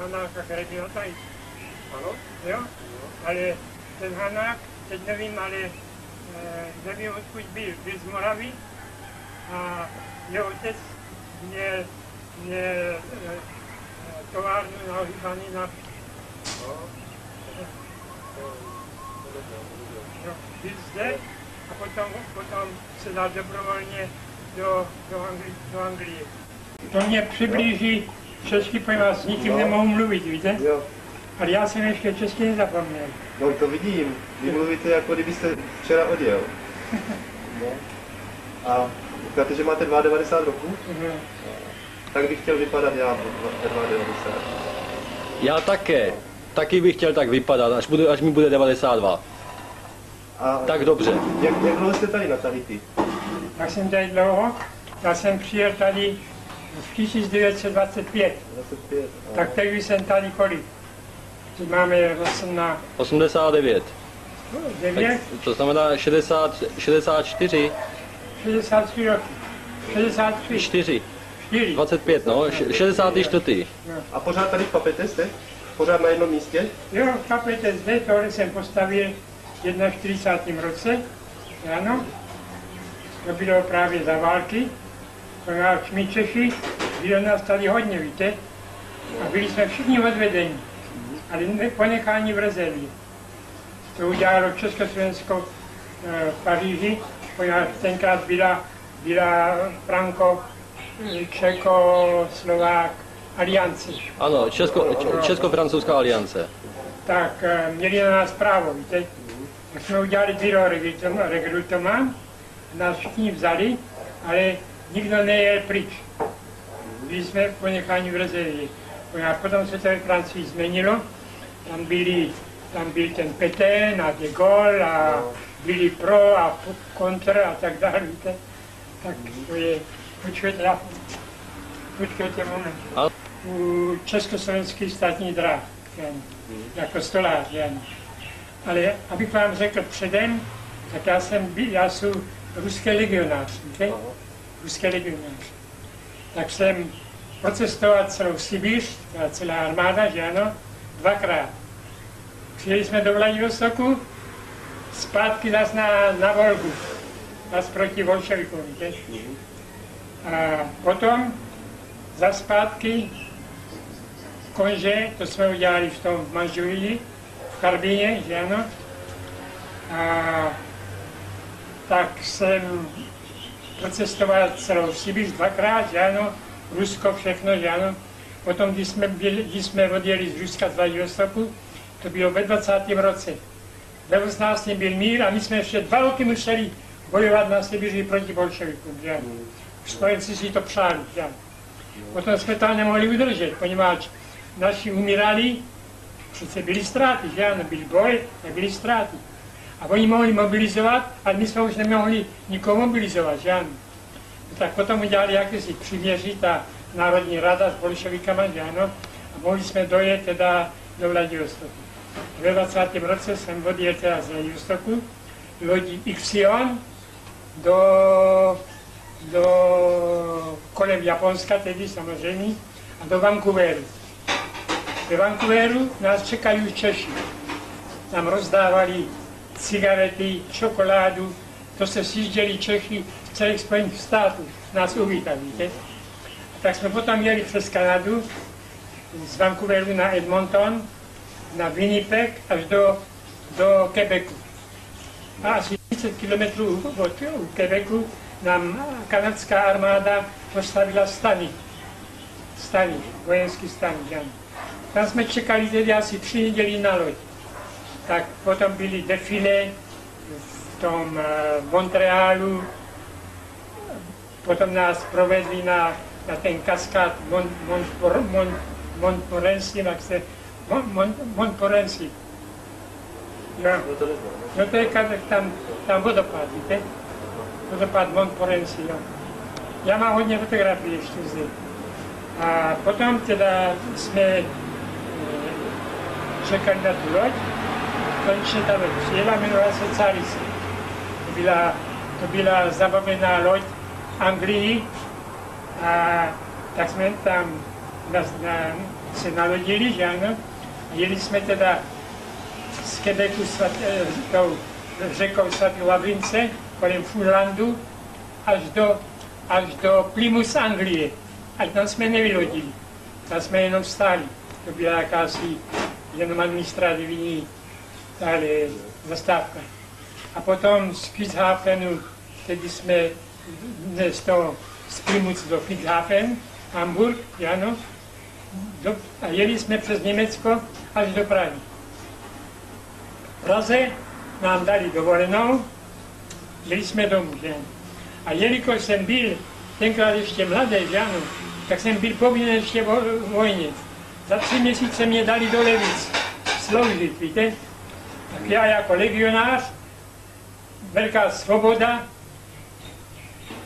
Hanáka, který byl tady. Ano? Jo? Ale ten Hanák, teď nevím, ale nevím, odkud byl. Byl z Moravy a jeho otec měl továrnu na ohýbání nafty. Byl zde a potom se dal dobrovolně do Anglie. To mě přiblíží česky, protože s nikým nemohu mluvit, víte? Jo. Ale já jsem ještě česky nezapomněl. No to vidím. Vy mluvíte, jako kdybyste včera odjel. No. A říkáte, že máte 92 roků? Tak bych chtěl vypadat já ve 92. Já také. Taky bych chtěl tak vypadat, až mi bude 92. A tak dobře. Jak dlouho jste tady na Tahiti? Já jsem tady dlouho. Já jsem přijel tady v 1925. 25. Tak teď jsem tady kolik? Teď máme 89. 9? To znamená 64. 63 roky. 63. 4. 4. 25, no. 64. A pořád tady papete jste? Pořád na jednom místě? Jo, chápete, zde tohle jsem postavil v 41. roce, ano. To bylo právě za války. My Češi, bylo nás tady hodně, víte. A byli jsme všichni odvedeni, ale ponecháni v rezervě. To udělalo Československo v Paříži, poněvadž tenkrát byla Franko-Čeko-Slovák aliance. Ano, Česko-francouzská aliance. Tak měli na nás právo, víte. Tak jsme udělali byro rekrutován, nás všichni vzali, ale nikdo nejel pryč. Byli jsme ponecháni v rezervě. A potom se to ve Francii změnilo, tam byl ten Pétain a de Gaulle a byli pro a kontra a tak dále, víte. Tak to je, počkejte moment. U Československý státní dráh, jako stolář, jen. Ale abych vám řekl předem, tak já jsem ruský legionář, víte? Ruský legionář. Tak jsem procestoval celou Sibíř, celá armáda, že ano, dvakrát. Přijeli jsme do Vladivostoku, zpátky zase na Volgu, zase proti bolševikům, víte? A potom zase zpátky Konže, to jsme udělali v Manžurii, v Charbíně, že ano. A tak jsem procestoval celou Sibíř dvakrát, že ano, Rusko, všechno, že ano. Potom, když jsme odjeli z Ruska z Vladivostoku, to bylo ve 20. roce. Ve 18. byl mír a my jsme ještě 2 roky museli bojovat na Sibíři proti bolševikům, že ano. Spojenci si to přáli, že ano. Potom jsme tam nemohli udržet, poněvadž naši umírali, přece byly ztráty, že ano, byl boj, nebyly ztráty. A oni mohli mobilizovat, ale my jsme už nemohli nikoho mobilizovat, že ano. Tak potom udělali jakési příměří, ta Národní rada s bolševikama, že ano, a mohli jsme dojet teda do Vladivostoku. Ve 20. roce jsem odjel teda z Vladivostoku, lodí Ixion do kolem Japonska, tedy samozřejmě, a do Vancouveru. Ve Vancouveru nás čekali už Češi. Tam rozdávali cigarety, čokoládu, to se sjížděli Čechy z celých Spojených států, nás uvítali, víte. Tak jsme potom jeli přes Kanadu, z Vancouveru na Edmonton, na Winnipeg až do Quebecu. A asi 30 kilometrů od Quebecu nám kanadská armáda postavila stany, vojenský stany, že? Tam jsme čekali tedy asi 3 neděli na loď. Tak potom byly defile v tom Montrealu, potom nás provedli na ten kaskád Montmorency, Montmorency. Jo. No to je tam vodopád, víte? Vodopád Montmorency, jo. Já mám hodně fotografií ještě zde. A potom teda jsme čekali na tu loď, konečně ta loď přijela, jmenovala se Caris. To byla zabavená loď Anglii a tak jsme tam se nalodili, že ano. Jeli jsme teda z Quebecu tou řekou svatou Lavrince, kolem Funlandu, až do Plymouth, Anglie. A tam jsme nevylodili. Tam jsme jenom stáli. To byla jakási jenom administrativní zastávka. A potom z Cuxhavenu, tedy jsme z Plymouth do Cuxhaven, Hamburg, ano, a jeli jsme přes Německo až do Prahy. V Praze nám dali dovolenou, jeli jsme domů, že? A jelikož jsem byl tenkrát ještě mladý, že ano, tak jsem byl povinen ještě vojně. Za 3 měsíce mě dali do Levic sloužit, víte? Tak já jako legionář, velká svoboda,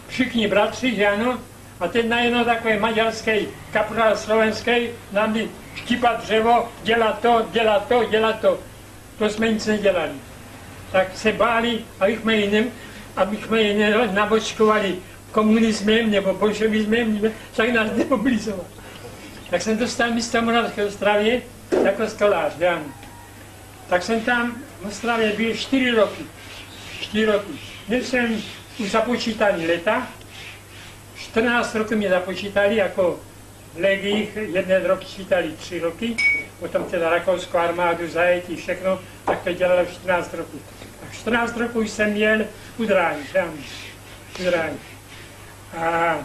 všichni bratři, že ano, a teď najednou takový maďarský kaprál slovenský nám by štípat dřevo, dělat to. To jsme nic nedělali. Tak se báli, abychom je nenabočkovali komunismem nebo bolševismem, tak nás demobilizovali. Tak jsem dostal místo v Moravské Ostravě jako stolář, ano. Tak jsem tam v Ostravě byl 4 roky. 4 roky. Měl jsem už započítaný leta, 14 roků mě započítali jako v legiích, 1 rok čítali 3 roky, potom teda rakouskou armádu, zajetí, všechno, tak to dělalo 14 roků. Tak 14 roků jsem měl udrání, udrání. A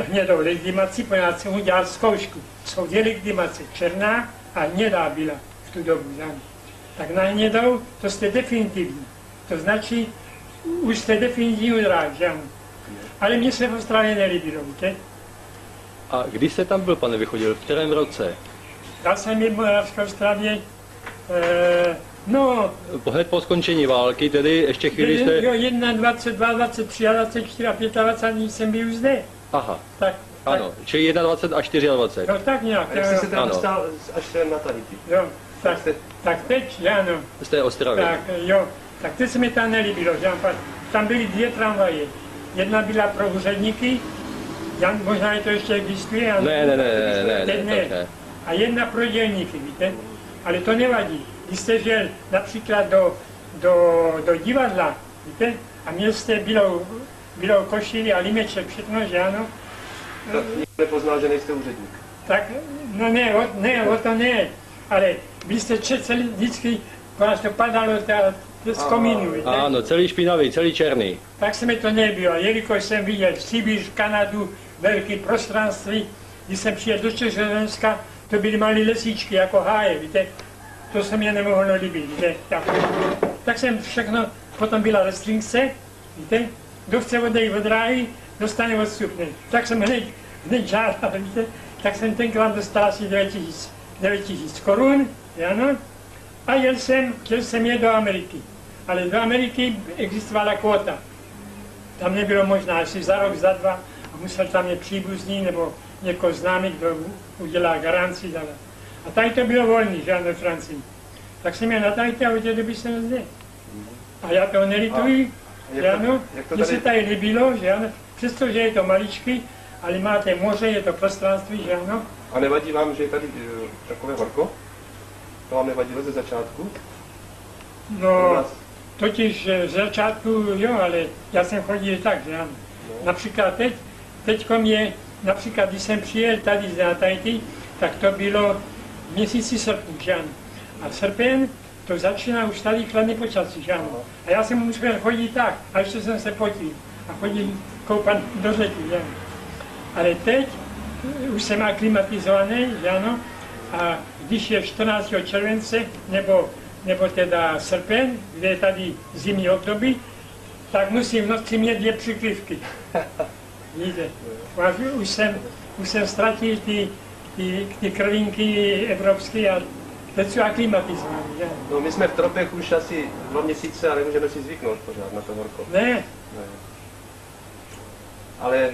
hnědou legitimaci, poněvadž jsem udělal zkoušku. Jsou 2 legitimace, černá a hnědá byla v tu dobu. Tak na hnědou to jste definitivní. To značí, už jste definitivní udrání, že ano. Ale mně se v Ostravě nelíbilo, víte? A kdy jste tam byl, pane Vychodil, v kterém roce? Já jsem byl v Moravské Ostravě, Hned po skončení války, tedy ještě chvíli jste... Jo, 21, 22, 23, 24 a 25 dní jsem byl zde. Aha, tak, ano, čili 21 a 24. No tak nějak. A jak jste se tam dostal až sem na tady? Jo, tak teď, ano. Z té Ostravy. Tak jo, tak teď se mi tam nelíbilo, že tam byly 2 tramvaje. Jedna byla pro úředníky, možná to ještě existuje, ale ne. A jedna pro dělníky, víte? Ale to nevadí. Když jste žel například do divadla, víte? A měl jste bílou košili a limeček, všechno, že ano? Tak nikdo nepoznal, že nejste úředník. Tak, no o to ne, ale vy jste celý vždycky, když to padalo z komínu, víte? Ano, celý špinavý, celý černý. Tak se mi to nebylo, jelikož jsem viděl Sibíř, Kanadu, velké prostranství, když jsem přijel do Československa, to byly malé lesíčky jako háje, víte? To se mě nemohlo líbit, víte? Tak jsem všechno, potom byla restrikce, víte? Kdo chce odejít od dráhy, dostane odstupné. Tak jsem hned žádal, víte? Tak jsem tenkrát dostal asi 9 000 korun, ano? A chtěl jsem jet do Ameriky. Ale do Ameriky existovala kvota. Tam nebylo možná asi za rok, za 2 a musel tam je příbuzný nebo někoho známý, kdo udělá garanci. A tady to bylo volný, že ve Francii. Tak jsem je na tady a od té doby jsem zde. A já to nelituji, že ano, mně se tady líbilo, že ano, přestože je to maličký, ale máte moře, je to prostranství, že ano. A nevadí vám, že je tady takové horko? To vám nevadilo ze začátku? No, totiž z začátku jo, ale já jsem chodil tak, že ano. Například teďko mě, například když jsem přijel tady na Tahiti, tak to bylo v měsíci srpnu, že ano. A srpen to začíná už tady chladné počasí, že ano. A já jsem musel chodit tak, a ještě jsem se potil a chodil koupat do řeky, že ano. Ale teď už jsem aklimatizovaný, že ano, a když je 14. července nebo teda srpen, kde je tady zimní období, tak musím v noci mít 2 přikrývky. Víte, už jsem ztratil ty krvinky evropské a teď jsou aklimatizované. No my jsme v tropech už asi 2 měsíce a nemůžeme si zvyknout pořád na to horko. Ne. Ale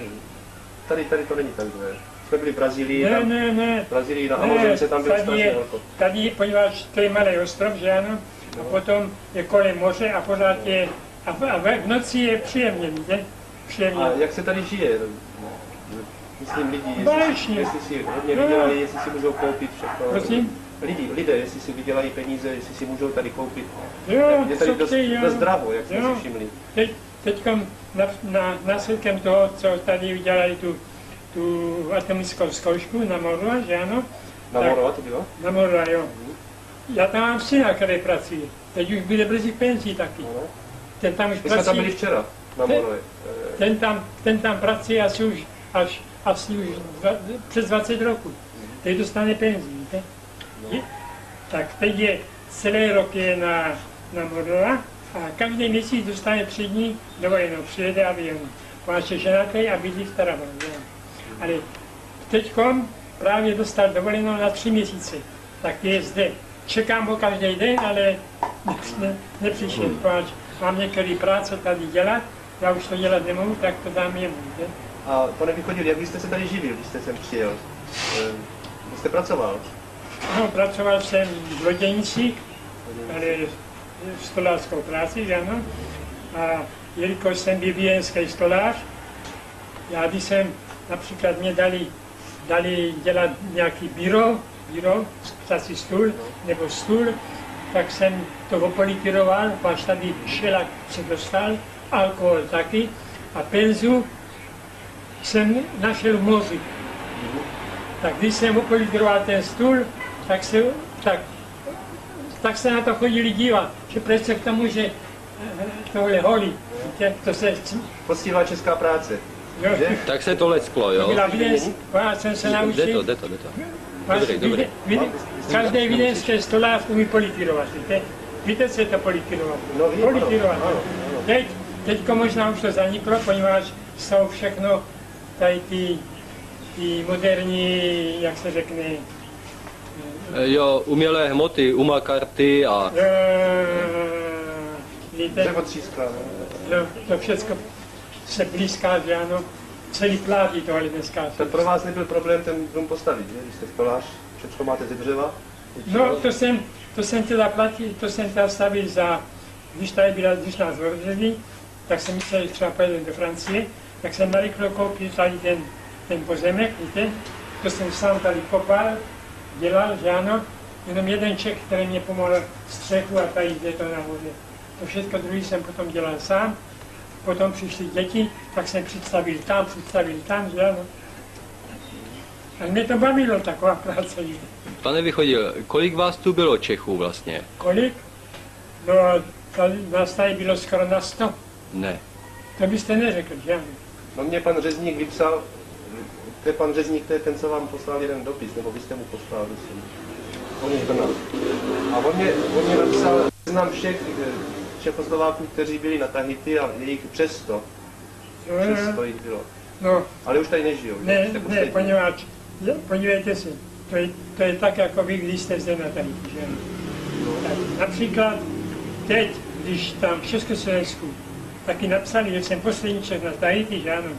tady to není tak zlé. Jsme byli v Brazílii, Ne. V Brazílii na Amazonce tam bylo strašně horko. Tady, poněvadž to je malý ostrov, že ano, a potom je kolem moře a pořád je, a v noci je příjemně, víte? Příjemně. A jak se tady žije? Myslím lidi, Báječně. jestli si hodně vydělají, jestli si můžou koupit všechno. Prosím? Lidé, jestli si vydělají peníze, jestli si můžou tady koupit. Jo, Je tady co chtějí, dost draho, jak jsme jo. si všimli. Teďkom následkem toho, co tady udělali tu atomickou zkoušku na Morua, že ano? Na Morua to bylo? Na Morua, jo. Já tam mám syna, který pracuje. Teď už bude brzy v penzi taky. No. Ten tam už My jsme tam byli pracuje, včera, na Morově. ten tam pracuje asi už přes 20 roků. Teď dostane penzi, víte? Tak teď je celý rok je na Morua a každý měsíc dostane 3 dní dovolenou, přijede avion. Máš je ženatý a bydlí v Taravu. Ale teďkom právě dostal dovolenou na 3 měsíce. Tak je zde. Čekám ho každý den, ale nepřišel. Páč, mám některé práce tady dělat, já už to dělat nemohu, tak to dám jemu. Ne? A pane Vychodil, jak byste se tady živil, když jste sem přijel? Kde jste pracoval? No, pracoval jsem v loděnici, ale stolářskou práci, že ano. A jelikož jsem byl vídeňský stolář, já když jsem například mě dali dělat nějaký bíro, psací stůl nebo stůl, tak jsem to opolitiroval, až tady šelak se dostal, alkohol taky a penzu jsem našel v moři. Tak když jsem opolitiroval ten stůl, tak se na to chodili dívat, že proč se k tomu, že tohle holí. To se... Poctivá česká práce. Jo. Tak se to lecklo, jo? Byla já jsem se naučil. Jde to. Dobrý. Každý vídeňský stolář umí politírovat, víte? Víte, co je to politírovat? No, vím, Politírovat. ano. Teďko možná už to zaniklo, poněvadž jsou všechno tady ty moderní, jak se řekne, Jo, umělé hmoty, umakarty a... víte, Dřevotříska. to všechno se blízká, že ano, celý plátí tohle dneska. Tak pro vás nebyl problém ten dům postavit, že? Když jste stolář, všechno máte ze dřeva? No, to jsem teda platil, to jsem teda stavil za, když nás zavřeli, tak jsem myslel, že třeba pojedem do Francie, tak jsem narychlo koupil tady ten pozemek, víte, to jsem sám tady kopal, dělal, že ano, jenom jeden Čech, který mě pomohl střechu a tady jde to nahoře. To všechno druhý jsem potom dělal sám, potom přišly děti, tak jsem představil tam, že ano. A mě to bavilo, taková práce. Pane Vychodil, kolik vás tu bylo Čechů vlastně? Kolik? No, nás tady bylo skoro na 100. Ne. To byste neřekl, že ano. No mě pan Řezník vypsal, to je pan Řezník, to je ten, co vám poslal jeden dopis, nebo vy jste mu poslal, myslím. On je Brna. A on mě napsal, znám všech Čechoslováků, kteří byli na Tahiti a je jich přes 100. Přes 100 jich bylo. No, Ale už tady nežijou. ne, poněvadž, podívejte se, to je tak, jako vy, když jste zde na Tahiti, že ano. Tak, například teď, když tam v Československu taky napsali, že jsem poslední Čech na Tahiti, že ano,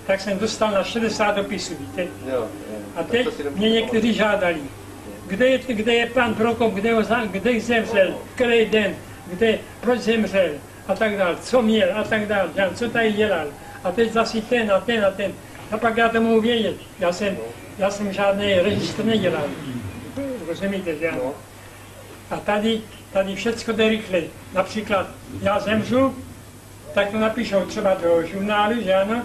tak jsem dostal na 60 dopisů, víte. Jo. A teď mě někteří žádali, kde je pan Prokop, kde zemřel, který den, proč zemřel, a tak dále, co měl, a tak dále, co tady dělal. A teď zase ten a ten a ten. A pak já to mohu vědět. Já jsem žádný registr nedělal. Rozumíte, že ano? A tady všecko jde rychle. Například já zemřu, tak to napíšou třeba do žurnálu, že ano?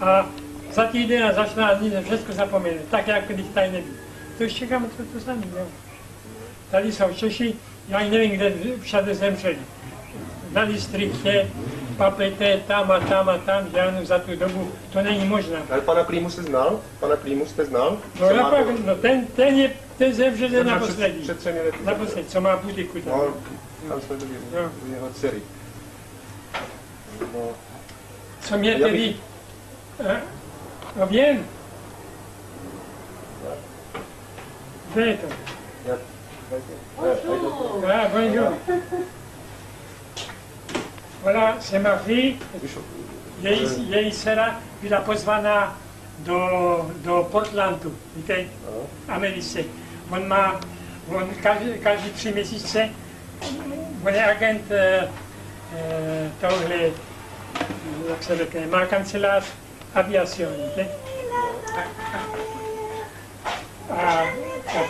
A za týden a za 14 dní všechno zapomene, tak jak když tady nebyl. To už čekám, to samé, jo. Tady jsou Češi, já ani nevím, kde všade zemřeli. Na Distriktě, Paplete, tam a tam, že ano, za tu dobu, to není možné. Ale pana Klímu jste znal? Pana Klímu jste znal? No, ten zemřel naposledy. Před 3 lety. Naposledy, co má butiku tam. No, tam jsme byli u jeho dcery. No. Co mě tedy... No vím. Kde je to? Bonjour. Voilà, c'est ma fille. Její dcera byla pozvaná do Portlandu, víte, Americe. On každý 3 měsíce, on je agent tohle, jak se řekne, má kancelář aviace, víte. A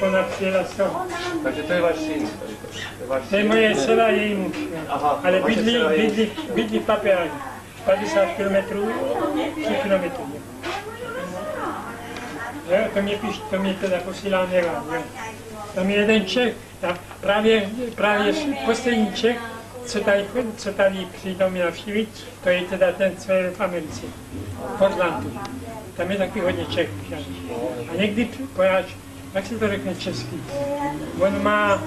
ona přijela z toho. Takže to je váš syn. Tady to. Je váš To je syn. moje dcera, její muž. Aha, Ale vaše dcera je- bydlí v Papeáži. 50 kilometrů, 3 kilometrů. Jo, to mě teda posílá Neva. Jo. Tam je jeden Čech, právě poslední Čech, co tady přijdou mě navštívit, to je teda ten, co je v Americe, v Portlandu. Tam je taky hodně Čechů. A někdy pojáč, jak se to řekne česky, on má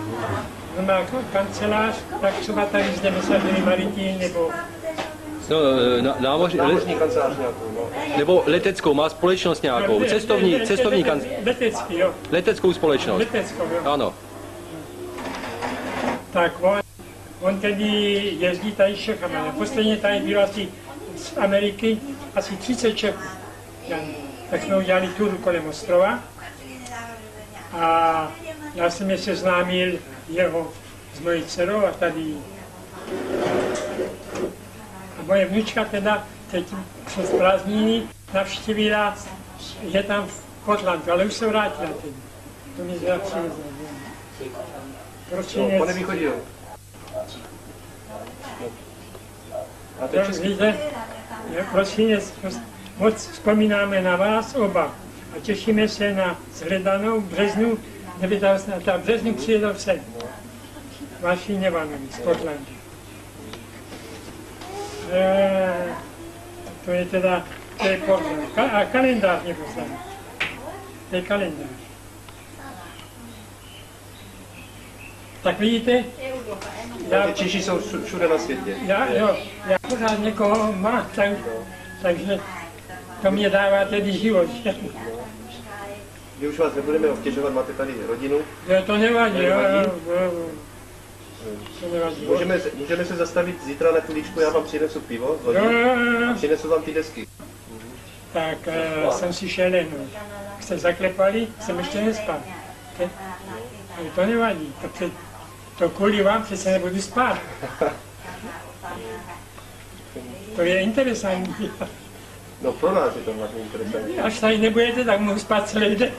kancelář, tak třeba tady zde Messagerie Maritime, nebo No, Námořní kancelář nějakou, no. nebo leteckou, má společnost nějakou, cestovní kancelář, letecký, jo. leteckou společnost. Leteckou, jo. Ano. Tak on tedy jezdí tady s Čechama. Posledně tady bylo asi z Ameriky asi 30 Čechů. Tak jsme udělali tur kolem ostrova a já jsem je seznámil jeho s mojí dcerou a tady. A moje vnučka teda teď přes prázdniny navštívila, je tam v Portlandu, ale už se vrátila tedy. To mě teda přivezla. No, pane Východil. A teď český. Víte, prosím, moc vzpomínáme na vás oba a těšíme se na shledanou v březnu, v březnu přijedou sem. Vaši Nevanovi z Portlandu. To je teda, to je Portland. A kalendář mě poslali. To je kalendář. Tak vidíte, Takže Češi jsou všude na světě. já pořád někoho mám, takže to mě dává tedy život. My už vás nebudeme obtěžovat, máte tady rodinu. Jo, to nevadí, jo. Nevadí? To nevadí. Můžeme se zastavit zítra na chvíličku, já vám přinesu pivo, Jo. a přinesu vám ty desky. Tak jsem si šel jen. Jste zaklepali, jsem ještě nespal. Ale to nevadí, to kvůli vám přece nebudu spát. To je interesantní. No pro nás je to vlastně interesantní. Až tady nebudete, tak mohu spát celý den.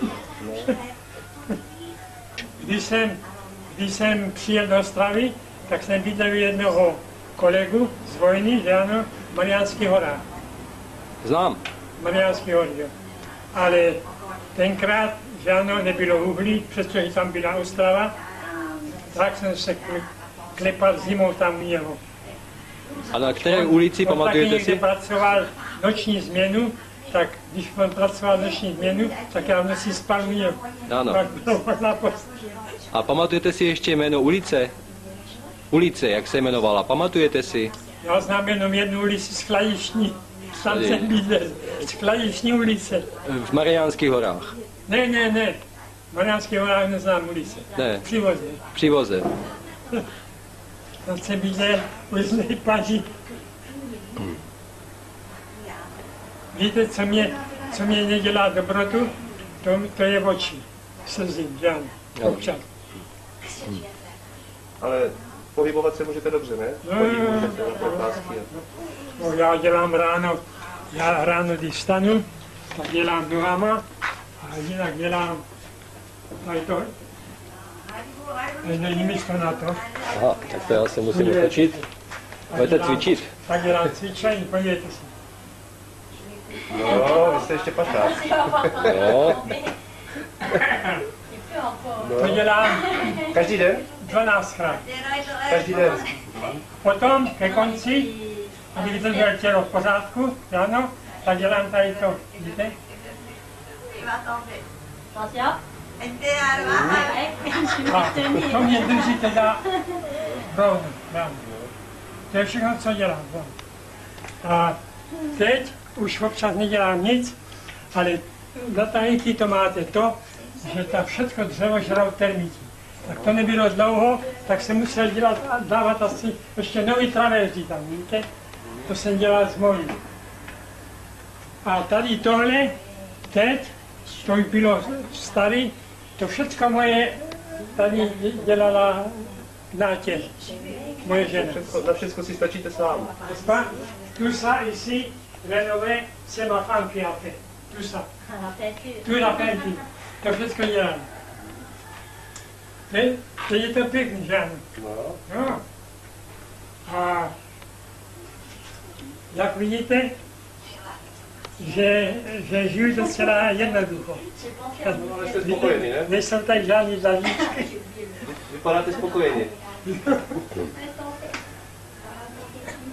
Když jsem přijel do Ostravy, tak jsem viděl jednoho kolegu z vojny, že ano, v Mariánských horách. Znám. Mariánský hory, jo. Ale tenkrát, že ano, nebylo uhlí, přestože tam byla Ostrava, tak jsem se klepal zimou tam jeho. A na které ulici, On taky pamatujete někde si? pracoval noční změnu, tak když on pracoval noční změnu, tak já v noci spal u něho. Ano. Pak bylo na post. A pamatujete si ještě jméno ulice? Ulice, jak se jmenovala, pamatujete si? Já znám jenom jednu ulici z Klajišní. Tam jsem bydlel. Z Klajišní ulice. V Mariánských horách. Ne. V Mariánských horách neznám ulice. Ne. Přivoze. Při voze. Tam jsem bydlel u jedné paní. Víte, co mě nedělá dobrotu? To je oči. Slzím, že ano. Občas. Ale pohybovat se můžete dobře, ne? Chodit můžete na procházky. No, já ráno, když vstanu, tak dělám nohama a jinak dělám tady to. Není místo na to. Aha, tak to já se musím otočit. Budete cvičit. Tak dělám cvičení, podívejte se. No, vy jste ještě pašák. Jo. To dělám Každý den? 12krát. Každý den. Potom ke konci, aby držel tělo v pořádku, ano, tak dělám tady to, vidíte? A to mě drží teda rovno, ráno. To je všechno, co dělám. No. A teď už občas nedělám nic, ale na Tahiti to máte to, že tam všechno dřevo žrou termiti. Tak to nebylo dlouho, tak jsem musel dávat asi ještě nový traverzí tam, víte? To jsem dělal s mojí. A tady tohle, teď, to už bylo starý, to všechno moje tady dělala Nátě, moje žena. Na všechno si stačíte sám. Tout ça ici, rénové, c'est ma femme qui a fait. Tout ça. Tout la peinture. To všechno dělám. Teď je to pěkný, že ano? No. A jak vidíte, že žiju docela jednoducho. Ale jste spokojený, ne? Nejsou tak žádný zažitky. Vypadáte spokojeně.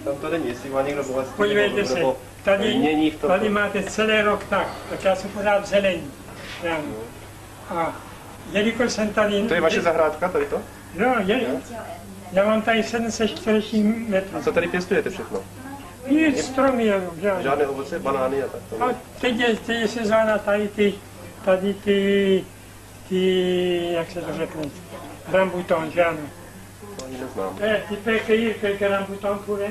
Tam to není, jestli má někdo bohatství. Podívejte se, mění v tom. tady máte celý rok tak já jsem pořád zelený. A jelikož jsem tady... To je vaše zahrádka, tady to? No, já mám tady 700 čtverečních metrů. A co tady pěstujete všechno? Nic, stromy jenom, žádné. Žádné ovoce, banány a tak to? A teď je sezóna tady ty, jak se to řekne, rambuton, že ano. To ani neznám. Ty quelques rambuton pure.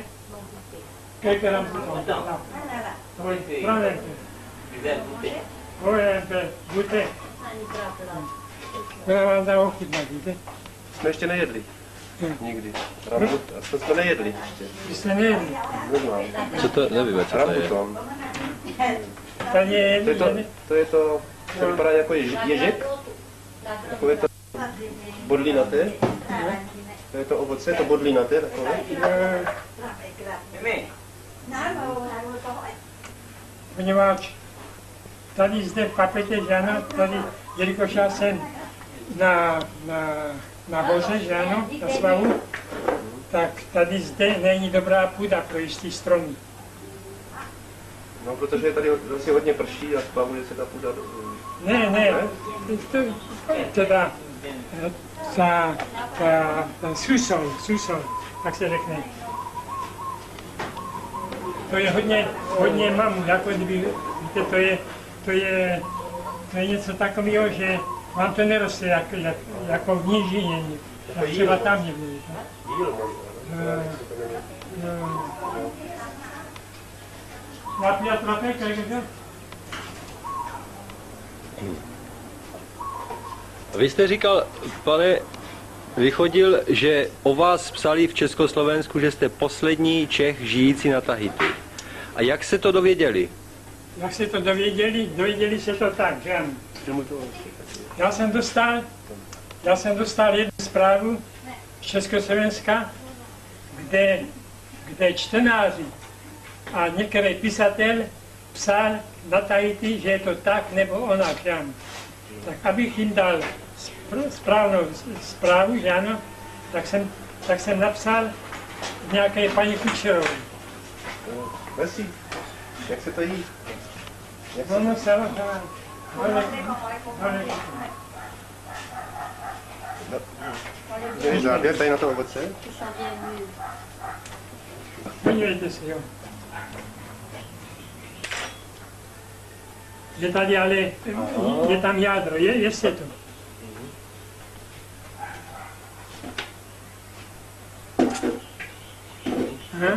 Quelques rambuton, no. Oui, prendete. Oui, goûtez. Já vám dám ochutnat, víte? Jsme ještě nejedli. Nikdy. Rambut, to jsme nejedli ještě. Vy jste nejedli. Neznám. Co to, nevím, co to je. Rambuton. Tady je To je to, to vypadá jako ježek. Takové to bodlinaté. To je to ovoce, to bodlinaté takové. Poněvadž tady zde v Papetě, že ano, tady, jelikož já jsem na hoře, že ano, na svahu, tak tady zde není dobrá půda pro jistý stromy. No, protože tady zase hodně prší a splavuje se ta půda. Ne, teda susol, tak se řekne. To je hodně mám, jako kdyby, víte, to je něco takového, že vám to neroste jako v nížině, jak třeba tam někde. Napíjat trapek, takže? Vy jste říkal, pane Vychodil, že o vás psali v Československu, že jste poslední Čech žijící na Tahitu. A jak se to dověděli? Jak se to dověděli? Dověděli se to tak, že ano. Já jsem dostal jednu zprávu z Československa, kde čtenáři a některý pisatel psal na Tahiti, že je to tak nebo onak, že ano. Tak abych jim dal správnou zprávu, že ano, tak jsem napsal nějaké paní Kučerové. Vesí, jak se to jí? Ono se je záběr tady na to ovoce? Podívejte se, jo. Je tady ale, je tam jádro, jeste to.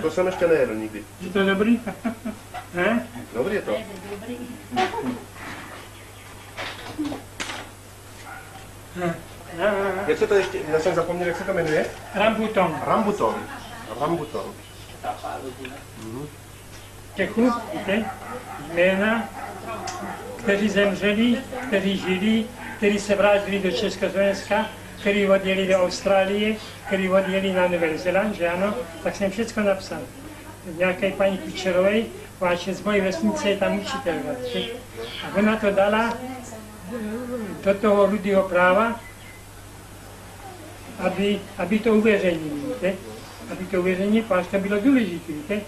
To jsem ještě nejedl nikdy. Je to dobrý? Dobrý je to. Jak se to ještě, já jsem zapomněl, jak se to jmenuje? Rambuton. Rambuton. Rambuton. Čechů, víte, jména, kteří zemřeli, kteří žili, kteří se vrátili do Československa, kteří odjeli do Austrálie, kteří odjeli na Nový Zéland, že ano, tak jsem všechno napsal. Nějaké paní Kučerové, váče z mojí vesnice je tam učitelka. A ona to dala do toho rudého práva, aby to uveřejnili, víte? Aby to uveřejnili, protože to bylo důležité, víte?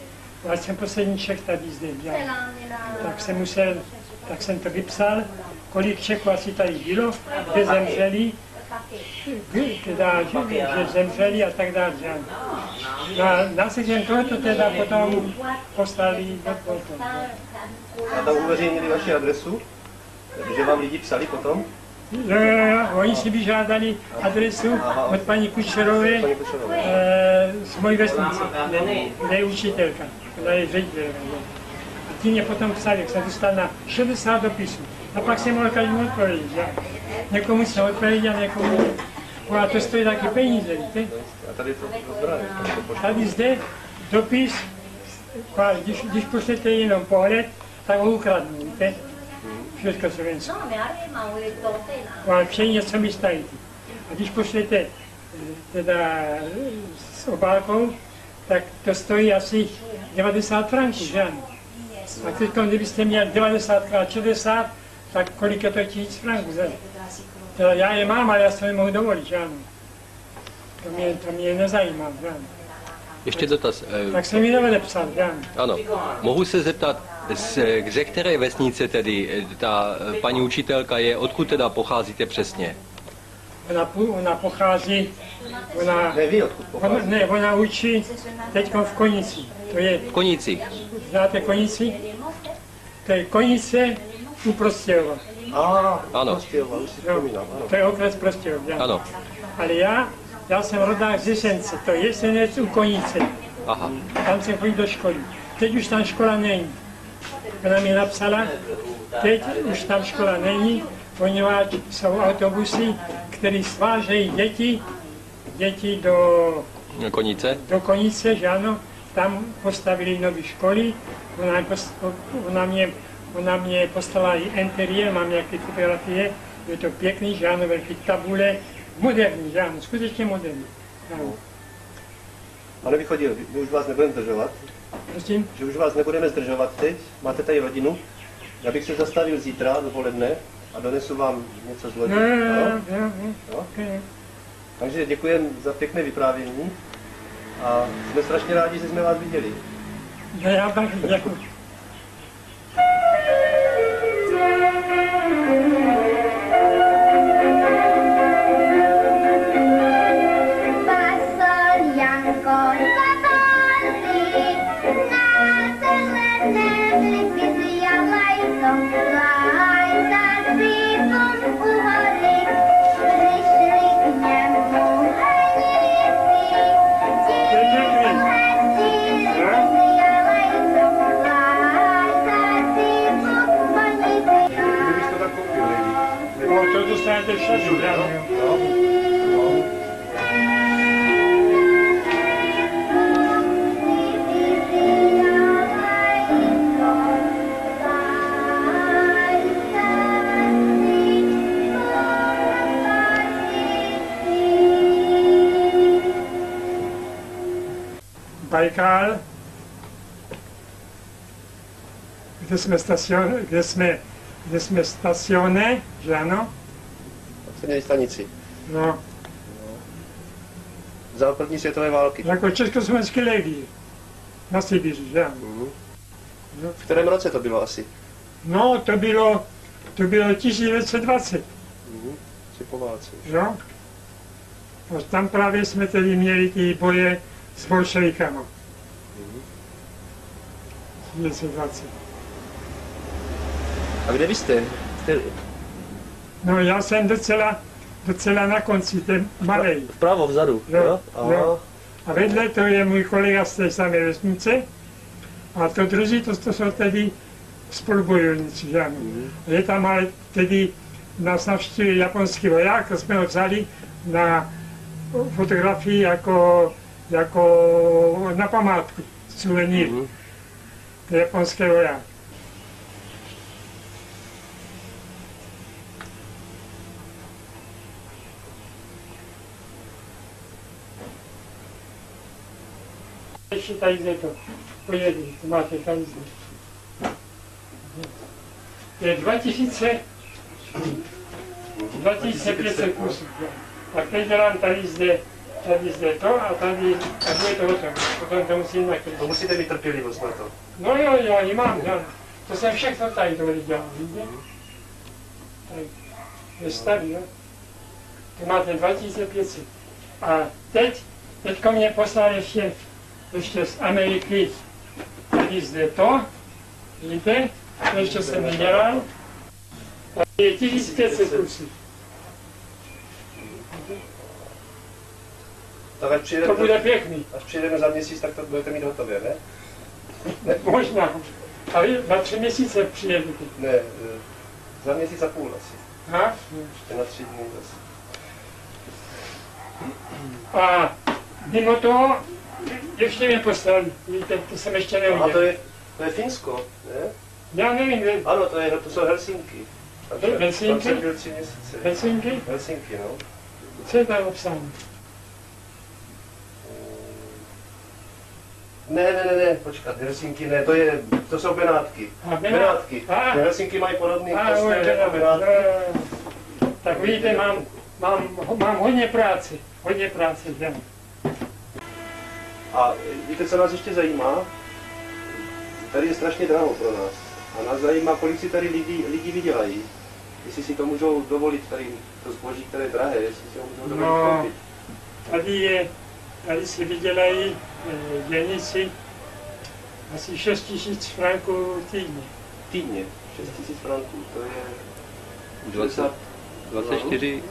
Já jsem poslední Čech tady zde dělal. Tak jsem to vypsal, kolik Čechů asi tady bylo, kde zemřeli, teda, že zemřeli a tak dále. Následně tohoto teda potom poslali do toho. A tam uveřejnili vaši adresu? Že vám lidi psali potom? Jo, oni si vyžádali adresu od paní Kučerové z mojí vesnice, kde je učitelka, kde je ředitelka. A ti mě potom psali, jak jsem dostal na 60 dopisů. A pak jsem mohl každému odpovědět. Někomu jsem odpověděl, někomu ne. A to stojí taky peníze, víte? A tady to rozbrali. Tady zde dopis, když pošlete jenom pohled, tak ho ukradnu, víte? v Československu. Ale všichni něco myslí. A když pošlete teda s obálkou, tak to stojí asi 90 franků, že ano? A teď, kdybyste měli 90 x 60, tak kolik je to 1000 franků za? Teda já je mám, ale já se nemohu dovolit, že ano? To mě nezajímá, že ano? Ještě dotaz. Tak se mi nevede psát, že ano? Ano. Mohu se zeptat, ze které vesnice tedy ta paní učitelka je, odkud teda pocházíte přesně? Ona pochází, Neví, odkud pochází. ona učí teď v Konici. To je, V Konicích. znáte Konici? To je Konice u Prostějova. Ano. Prostějova, už si Jo, vzpomínám, ano. to je okres Prostějov. že? Ano. Ale já jsem rodák z Jesence, to je Jesenec u Konice. Aha. Tam jsem chodil do školy. Teď už tam škola není. Ona mi napsala, teď už tam škola není, poněvadž jsou autobusy, které svážejí děti Konice? do Konice, že ano, tam postavili nové školy, ona mě poslala i interiér, mám nějaké fotografie, je to pěkný, že ano, velké tabule, moderní, že ano, skutečně moderní. Ano. Pane Vychodil, my už vás nebudeme zdržovat, Prosím? že už vás nebudeme zdržovat teď, máte tady rodinu. Já bych se zastavil zítra dopoledne a donesu vám něco z lodi. Jo? Takže děkujeme za pěkné vyprávění a jsme strašně rádi, že jsme vás viděli. No, já taky děkuji. Kdybych to tak koupil, nejvíc. No, to dostanete všude, ano. Bajkál, kde jsme stacioné, že ano? Tak jste měli stanici. No, Za první světové války. jako československý legie na Sibiři, že ano? V kterém roce to bylo asi? No, to bylo 1920, Asi po válce. jo? A tam právě jsme tedy měli ty boje s bolševikama. 1920. A kde vy jste? No, já jsem docela na konci, ten malej. Vpravo, vzadu. Jo, jo. A vedle to je můj kolega z té samé vesnice. A to druzí, to jsou tedy spolubojovníci, že ano. Je tam ale tedy nás navštívil japonský voják, to jsme ho vzali na fotografii jako na památku, suvenír. To je japonský voják. Ještě tady zde to pojedu, to máte tady zde. Je 2500 kusů. Tak teď dělám tady zde to a tady je to hotovo. Potom to musím nakryt. To musíte mít trpělivost na to. No jo, já ji mám, jo. To jsem všechno tady tohle dělal, vidíte? Tady je starý, jo. To máte 2500. A teďko mě poslal ještě z Ameriky, tady zde to, vidíte? To ještě jsem nedělal. Tady je 1500 kusů. Tak To bude pěkný. až přijedeme za měsíc, tak to budete mít hotové, ne? Možná. A vy na 3 měsíce přijedete. Ne, za měsíc a půl asi. Ha? Ještě na 3 dny zase. A mimo toho ještě mě poslali. Víte, to jsem ještě A neudělal. to je Finsko, ne? Já nevím, Ano, to jsou Helsinky. Helsinky? Tam jsem byl 3 měsíce. Helsinky? Helsinky, no. Co je tam obsáno? Ne, počkat, Helsinky ne, to jsou Benátky. A Benátky. A. Helsinky mají podobný A, kostel jako Benátky. tak vidíte, mám hodně práce, že? A víte, co nás ještě zajímá? Tady je strašně draho pro nás. A nás zajímá, kolik si tady lidi vydělají. Jestli si to můžou dovolit, tady to zboží, které je drahé, jestli si ho můžou dovolit koupit. Tady si vydělají dělníci asi 6 000 franků týdně. Týdně, 6 000 franků, to je 24,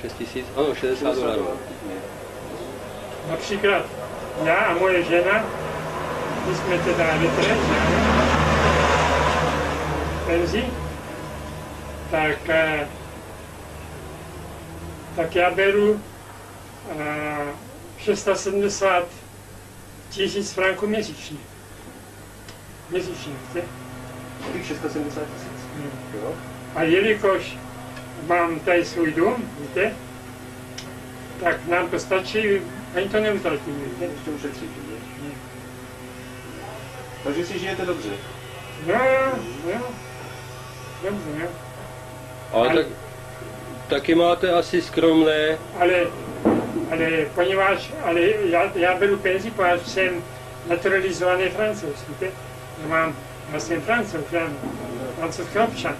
6 000, ano, 60 dolarů. týdně. Například já a moje žena, my jsme teda retret, penzi, tak já beru 670 000 franků měsíčně. Měsíčně, víte? Kolik 670 000? Jo? A jelikož mám tady svůj dům, víte, tak nám to stačí, ani to neutratíme, víte? Ještě ušetříte, že? Takže si žijete dobře. No, dobře, jo. Ale taky máte asi skromné. Ale poněvadž, já beru penzi, poněvadž jsem naturalizovaný Francouz, víte? Já jsem Francouz, francouzský občan.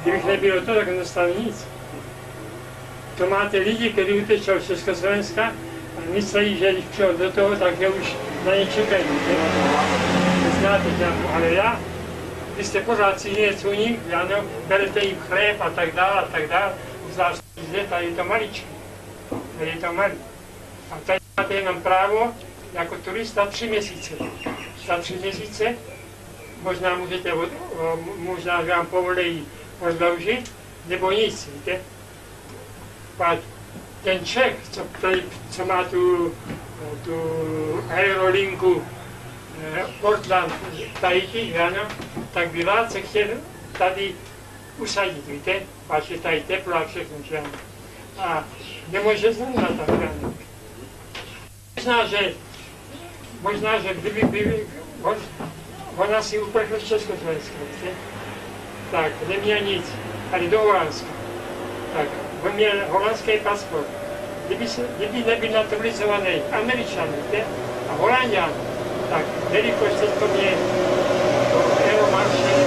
Kdybych nebyl to, tak nedostanu nic. To máte lidi, kteří utečou z Československa a myslí, že když přijou do toho, takže už na ně čekají. Znáte, ale já, vy jste pořád cizinec u nich, berete jim chléb a tak dále, zvlášť tady je to maličké. Tady je to malý. A tady máte jenom právo jako turista 3 měsíce. Za 3 měsíce možná můžete, možná vám povolejí prodloužit, nebo nic, víte. A ten Čech, co má tu aerolinku Portland Tahiti, tak by rád se chtěl tady usadit, víte, až je tady teplo a všechno, že ano. A nemůže znamenat tam, že ano. Možná, že kdyby ona si uprchl z Československa, víte, tak neměl nic, ale do Holandska. Tak on měl holandský pasport. Kdyby nebyl naturalizovaný Američan, víte, a Holanďan, tak jelikož to mě Euromarše,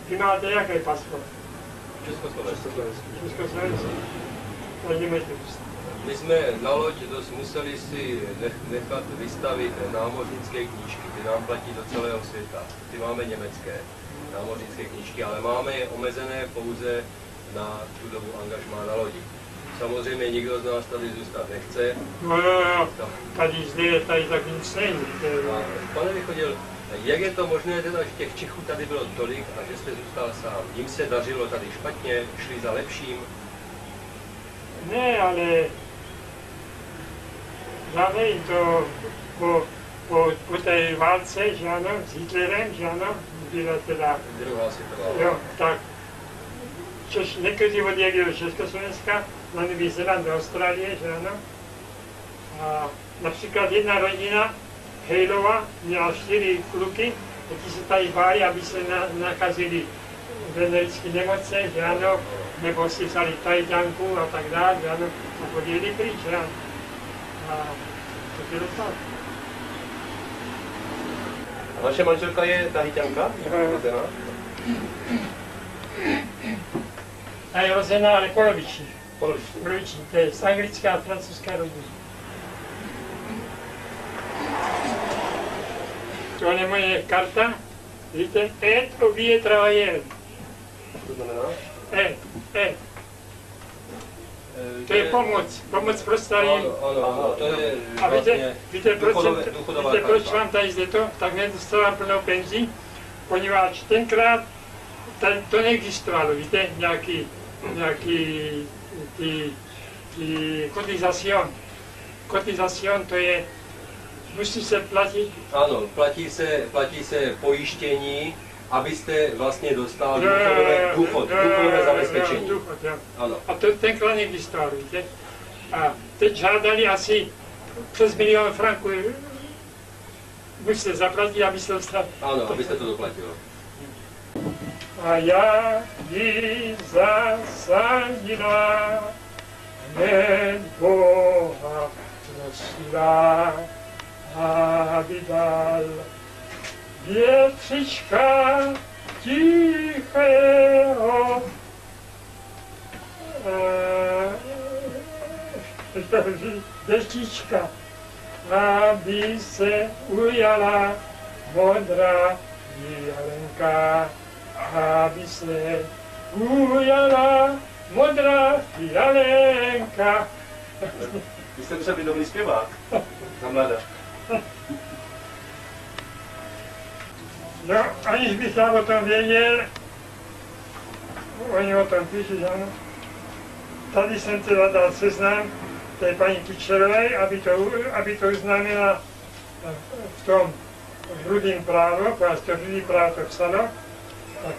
vy máte jaký pasport? Československý. My jsme na loď museli si nechat vystavit námořnické knížky, ty nám platí do celého světa. Ty máme německé námořnické knížky, ale máme je omezené pouze na tu dobu angažmá na lodi. Samozřejmě nikdo z nás tady zůstat nechce. No, tady zde, tady tak nic není. Pane Vychodil, jak je to možné, že těch Čechů tady bylo tolik a že jste zůstal sám? Jim se dařilo tady špatně, šli za lepším? Ne, ale já nevím, to po té válce, že ano, s Hitlerem, že ano, byla teda... Druhá světová. Jo, tak někteří odjeli do Československa, na Nový Zéland, do Austrálie, že ano. A například jedna rodina, Hejlova, měla 4 kluky, kteří se tady báli, aby se nakazili venerické nemoce, že ano, nebo si vzali tajďanku a tak dále, že ano, a odjeli pryč, že ano. A to bylo tak. A vaše manželka je Tahiťanka? Ta je rozená, ale poloviční. Poloviční. Poloviční, to je z anglická a francouzská rodina. To je moje karta, vidíte, aide aux vieux travailleurs. To znamená? Aide. To je pomoc pro starý. Ano, to je A vlastně víte, důchodová proč karta. vám tady zde to, tak nedostávám plnou penzi, poněvadž tenkrát to neexistovalo, víte, nějaký ty cotisation. kotizacion, to je, musí se platit. Ano, platí se pojištění, abyste vlastně dostal důchodové zabezpečení. Důchod, jo. Ano. A to tenkrát neexistovalo, víte? A teď žádali asi přes 1 milion franků. Musíte zaplatit, abyste dostal. Ano, abyste to doplatil. A já ji zasadila, hned Boha prosila, aby dal větřička tichého. Deštička, aby se ujala modrá jalenka, aby se ujala modrá jalenka. Vy jste třeba dobrý zpěvák, za mladá. No, aniž bych já o tom věděl, oni o tom píší, že ano. Tady jsem teda dal seznam té paní Kučerové, aby to oznámila v tom Rudým právo, protože to Rudý právo to psalo. Tak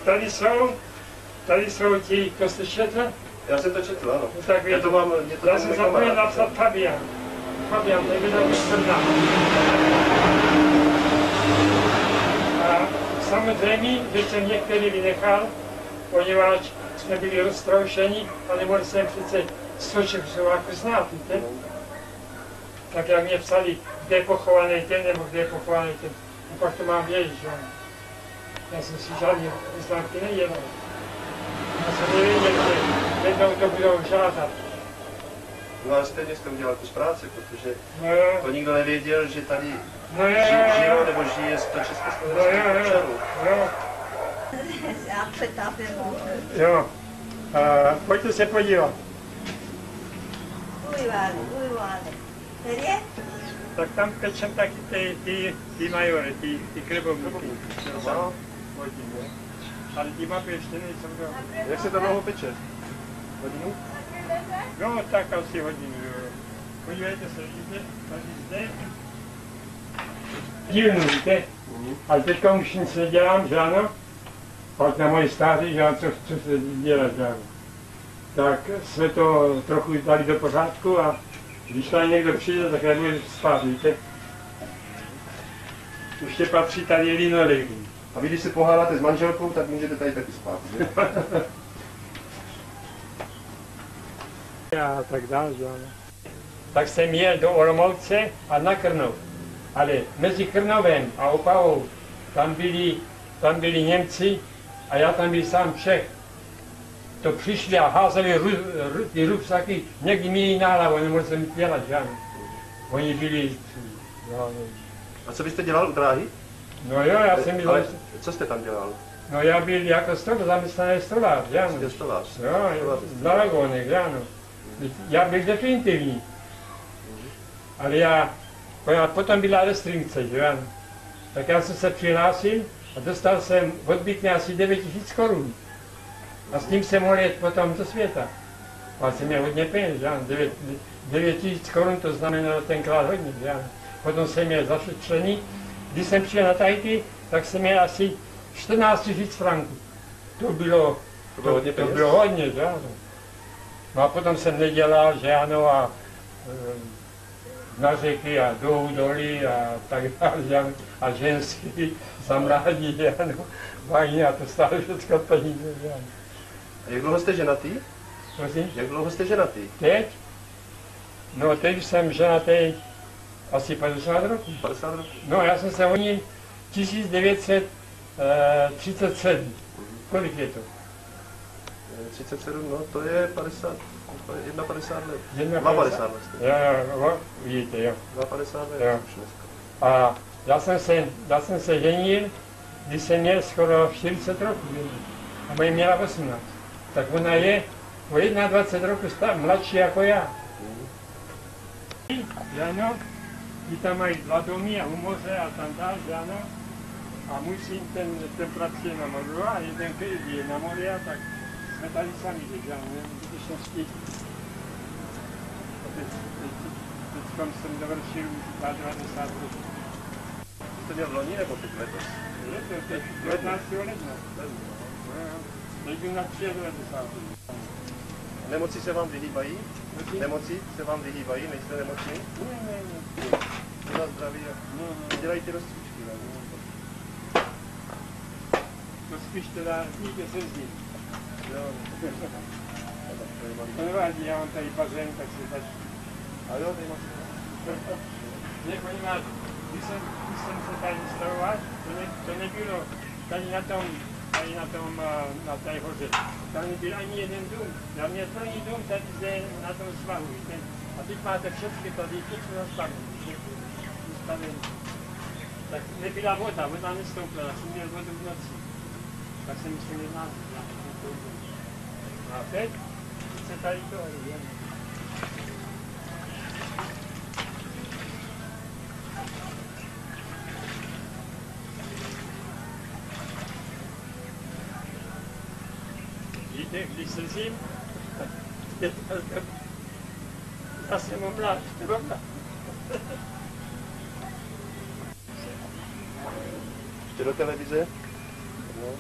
tady jsou ti, to jste četl? Já jsem to četl, ano. No, tak Já to mám, mě to já tam jsem kamarád zapomněl napsal. napsat Fabian. Fabian, to je vydal Brna. A samozřejmě, že jsem některý vynechal, poněvadž jsme byli roztroušeni a nemohli jsem přece 100 Čechoslováků znát, víte? Tak jak mě psali, kde je pochovaný ten, nebo kde je pochovaný ten. A pak to mám vědět, že ano. Já jsem si žádný známky nedělal. Já jsem nevěděl, že jednou to budou žádat. No ale stejně jste udělal kus práce, protože No jo, to nikdo nevěděl, že tady no jo, žilo nebo žije 100 no československých jo, občanů. jo. Já přetápím. Jo, pojďte se podívat. Ujvány. Tady je? Tak tam pečem taky ty majory, ty klebovníky. No. Ale ty mapy ještě nejsou doma. Jak se to dlouho peče? Hodinu? No, tak asi hodinu, jo. Podívejte se, vidíte, tady zde. Divnou, víte? Ale teďka už nic nedělám, že ano? Pak na moje stáří, že ano, co se dělat, že ano. Tak jsme to trochu dali do pořádku a když tady někdo přijde, tak nebude spát, víte? Ještě patří tady linoleum. A vy, když se pohádáte s manželkou, tak můžete tady taky spát, že? A tak dále, že ano. Tak jsem jel do Olomouce a na Krnov. Ale mezi Krnovem a Opavou tam byli Němci a já tam byl sám Čech. To přišli a házeli ty ruksaky, někdy mi nálavo, nemohl jsem dělat, že ano. Oni byli, no, A co byste dělal u dráhy? no jo, já jsem byl, Ale co jste tam dělal? no já byl jako zaměstnaný stolář, že ano. Jste stolář. Jo, na vagónech, že ano. Já byl definitivní. Ale potom byla restrikce, že ano. Tak já jsem se přihlásil a dostal jsem odbytně asi 9 000 korun. A s tím jsem mohl jet potom do světa. A jsem měl hodně peněz, že ano. 9 000 korun to znamenalo tenkrát hodně, že ano. Potom jsem měl zašetřený. Když jsem přijel na Tahiti, tak jsem měl asi 14 000 franků. To bylo hodně peněz? To bylo hodně, že ano. No a potom jsem nedělal, že ano, a na řeky a dolů doly a tak dále, a ženský za mládí, že ano, vajny a to stále všechno peníze, že ano. A jak dlouho jste ženatý? Prosím? Jak dlouho jste ženatý? Teď? No teď jsem ženatý asi 50 roků. 50 roků. No já jsem se honil 1937. Kolik je to? 37, no to je 50, 51 let. 52 let. Jo, vidíte, jo. 52 let Jo. už dneska. A já jsem se ženil, když jsem měl skoro 40 roků. A moje měla 18. Tak ona je o 21 roků mladší jako já. Ano, ti tam mají 2 domy a u moře a tam dál, ano. A můj syn, ten pracuje na moru a jeden je na moře, a tak jsme tady sami, že ano, skutečnosti. Teď jsem dovršil 90 roků. Jste měl v loni nebo teď letos? Je to teď 15. ledna. Teď jdu na 93. Nemoci se vám vyhýbají? Nemoci se vám vyhýbají? Nejste nemocní? Ne. Na zdraví a dělají ty rozcvičky. To spíš teda nikde se zdí. Jo. To nevadí, já mám tady bazén, tak se tady... A jo, tady máš. Ne, ponímáš, když jsem se tady stavoval, to nebylo tady na té hoře. Tam nebyl ani jeden dům. Já měl plný dům tady zde na tom svahu, víte. A teď máte všechny tady, všechno nastavené. Tak nebyla voda nestoupila, já jsem měl vodu v noci. Tak jsem se nenázval. A teď se tady to je. Víte, když se zim, já jsem omlád. Ještě do televize? Jo.